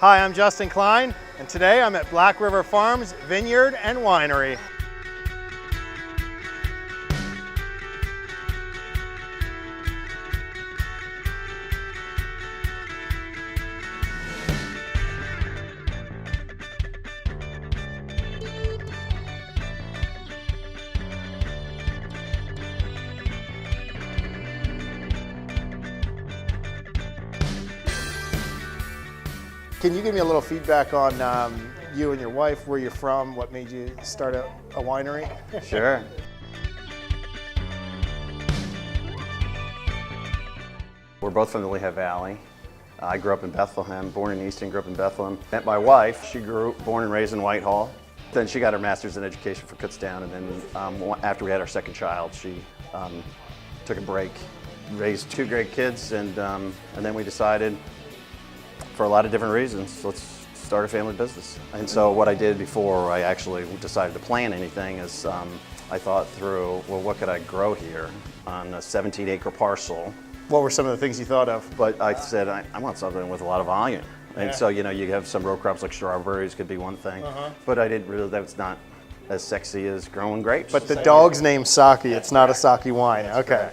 Hi, I'm Justin Klein, and today I'm at Black River Farms Vineyard and Winery. Can you give me a little feedback on you and your wife, where you're from, what made you start a winery? Sure. We're both from the Lehigh Valley. I grew up in Bethlehem, born in Easton, grew up in Bethlehem. Met my wife, she born and raised in Whitehall. Then she got her master's in education from Kutztown, and then after we had our second child, she took a break, raised two great kids, and then we decided, for a lot of different reasons, let's start a family business. And so what I did before I actually decided to plant anything is I thought through, well, what could I grow here on a 17-acre parcel? What were some of the things you thought of? But I said, I want something with a lot of volume. And so, you know, you have some row crops like strawberries could be one thing, but I didn't really, that's not as sexy as growing grapes. But the dog's name's Saki, it's not a Saki wine, okay.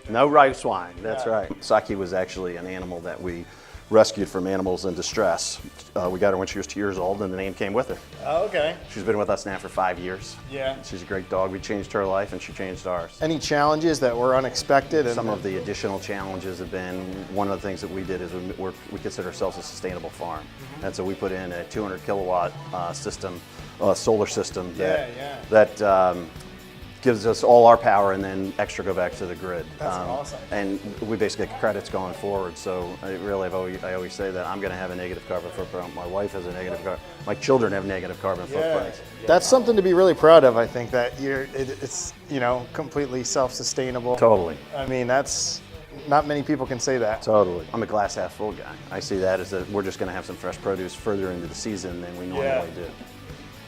No rice wine, that's right. Saki was actually an animal that we rescued from animals in distress. We got her when she was 2 years old, and the name came with her. Oh, okay. She's been with us now for 5 years. Yeah. She's a great dog. We changed her life, and she changed ours. Any challenges that were unexpected? Some of the additional challenges have been, one of the things that we did is we consider ourselves a sustainable farm. And so we put in a 200 kilowatt system, solar system that gives us all our power, and then extra go back to the grid. That's awesome. And we basically get credits going forward. So I always say that I'm going to have a negative carbon footprint. My wife has a negative carbon. My children have negative carbon footprints. That's something to be really proud of. I think that it's completely self-sustainable. Totally. I mean, that's not many people can say that. Totally. I'm a glass half full guy. I see that as that we're just going to have some fresh produce further into the season than we normally do.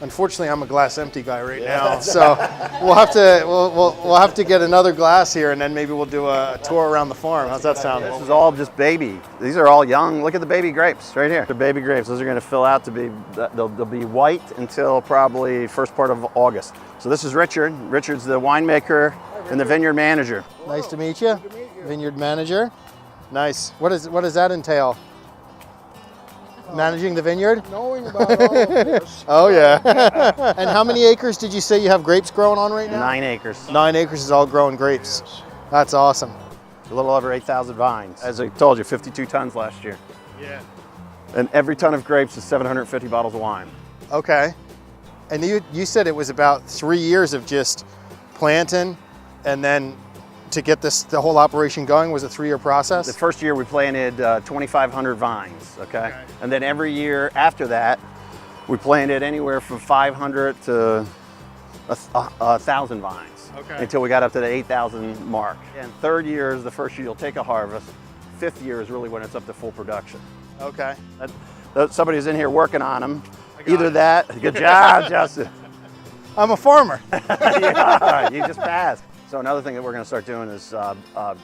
Unfortunately, I'm a glass empty guy right now, so we'll have to get another glass here, and then maybe we'll do a tour around the farm. How's that sound? This is all just baby. These are all young. Look at the baby grapes right here. They're baby grapes. Those are going to fill out to be, they'll be white until probably first part of August. So this is Richard. Richard's the winemaker and the vineyard manager. Nice to meet you. Vineyard manager. Nice. What does that entail? Managing the vineyard? Knowing about all of this. Oh, yeah. And how many acres did you say you have grapes growing on right now? 9 acres. 9 acres is all growing grapes. Yes. That's awesome. A little over 8,000 vines. As I told you, 52 tons last year. Yeah. And every ton of grapes is 750 bottles of wine. Okay. And you said it was about 3 years of just planting, and then to get the whole operation going was a 3-year process? The first year we planted 2,500 vines, okay? And then every year after that, we planted anywhere from 500 to 1,000 vines, until we got up to the 8,000 mark. And third year is the first year you'll take a harvest. 5th year is really when it's up to full production. Okay. Somebody's in here working on them. Either that, good job, Justin. I'm a farmer. Yeah, you just passed. So another thing that we're going to start doing is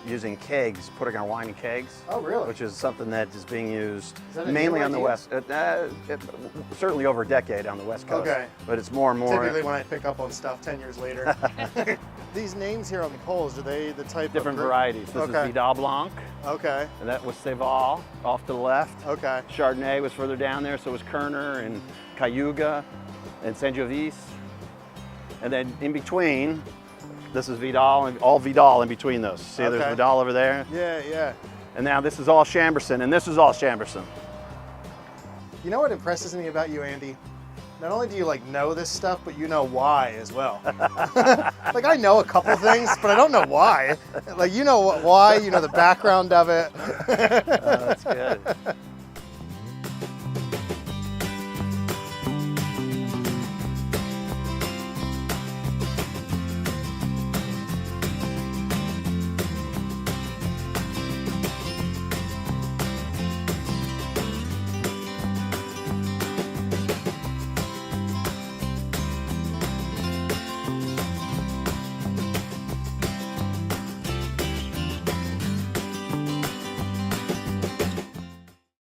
using kegs, putting our wine in kegs. Oh, really? Which is something that is being used Is that a mainly new on the west. Certainly over a decade on the west coast. Okay. But it's more and more. Typically when I pick up on stuff 10 years later. These names here on the poles, are they the type Different of varieties. This is Vidal Blanc, Okay. and that was Céval off to the left. Okay. Chardonnay was further down there, so was Kerner and Cayuga and Sangiovese. And then in between, this is Vidal, and all Vidal in between those. See, there's Vidal over there. Yeah, yeah. And now this is all Chambourcin, and this is all Chambourcin. You know what impresses me about you, Andy? Not only do you know this stuff, but you know why as well. I know a couple things, but I don't know why. You know why, you know the background of it. That's good.